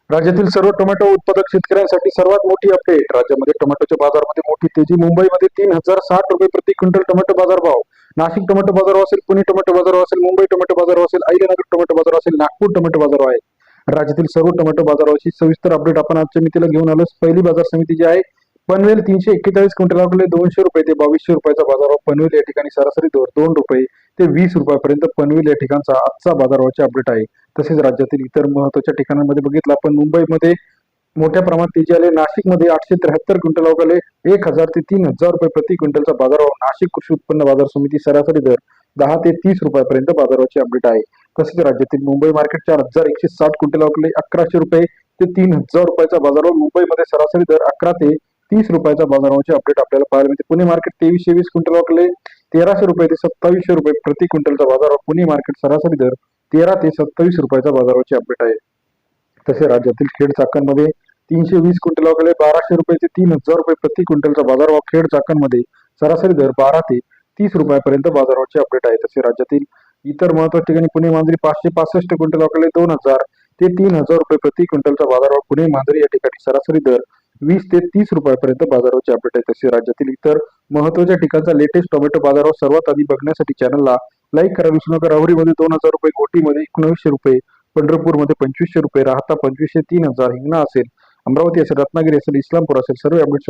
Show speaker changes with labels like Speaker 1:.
Speaker 1: राज्यातील सर्व टोमॅटो उत्पादक शेतकऱ्यांसाठी सर्वात मोठी अपडेट. राज्यामध्ये टोमॅटोच्या बाजारामध्ये मोठी तेजी. मुंबईमध्ये 3060 रुपये प्रति क्विंटल टोमॅटो बाजारभाव. नाशिक टोमॅटो बाजारभाव असेल, पुणे टोमॅटो बाजारभाव असेल, मुंबई टोमॅटो बाजारभाव असेल, अहिल्यानगर टोमॅटो बाजारभाव असेल, नागपूर टोमॅटो बाजारभाव आहे. राज्यातील सर्व टोमॅटो बाजाराची सविस्तर अपडेट आपण आजच्या मितीला घेऊन आलो. पहिली बाजार समिती जी आहे पनवेल 341 क्विंटलाकडे 200 रुपये ते 2200 रुपयाचा बाजारभाव. पनवेल या ठिकाणी सरासरी दर 2 रुपये ते 20 रुपयापर्यंत पनवेल या ठिकाणचा आजचा बाजारभावाचे अपडेट आहे. तसेच राज्यातील इतर महत्वाच्या ठिकाणांमध्ये बघितलं आपण मुंबईमध्ये मोठ्या प्रमाणात तेजी आले. नाशिकमध्ये 873 क्विंटल अवघाले 1000 ते 3000 रुपये प्रति क्विंटलचा बाजारभाव. नाशिक कृषी उत्पन्न बाजार समिती सरासरी दर 10 ते 30 रुपयापर्यंत बाजाराची अपडेट आहे. तसेच राज्यातील मुंबई मार्केट 4160 क्विंटल अवघाले 1100 रुपये ते 3000 रुपयाचा बाजारभाव. मुंबईमध्ये सरासरी दर 11 ते 30 रुपयाचा बाजाराचे अपडेट आपल्याला पाहायला मिळते. पुणे मार्केट 2320 क्विंटल अवघाले 1300 रुपये ते 2700 रुपये प्रति क्विंटलचा बाजारभाव. पुणे मार्केट सरासरी दर 13 ते 27 रुपयाचा बाजाराची अपडेट आहे. तसे राज्यातील खेड चाकणमध्ये 320 क्विंटल अवघाले 1200 रुपये ते 3000 रुपये प्रति क्विंटलचा बाजारभाव. खेड चाकणमध्ये सरासरी दर 12 ते 30 रुपयापर्यंत बाजाराचे अपडेट आहे. तसे राज्यातील इतर महत्वाच्या ठिकाणी पुणे मांजरी 565 क्विंटल अवघाले 2000 ते 3000 रुपये प्रति क्विंटलचा बाजारभाव. पुणे मांजरी या ठिकाणी सरासरी दर 20 ते 30 रुपयापर्यंत बाजाराचे अपडेट आहे. तसे राज्यातील इतर महत्वाच्या ठिकाणचा लेटेस्ट टोमॅटो बाजारभाव सर्वात आधी बघण्यासाठी चॅनलला लाईक करा, विसरू नका. राहुरीमध्ये 2000 रुपये, गोटीमध्ये 1900 रुपये, पंढरपूरमध्ये 2500 रुपये, राहता 2500, 3000, हिंगणा असेल, अमरावती असेल, रत्नागिरी असेल, इस्लामपूर असेल, सर्व अपडेट्स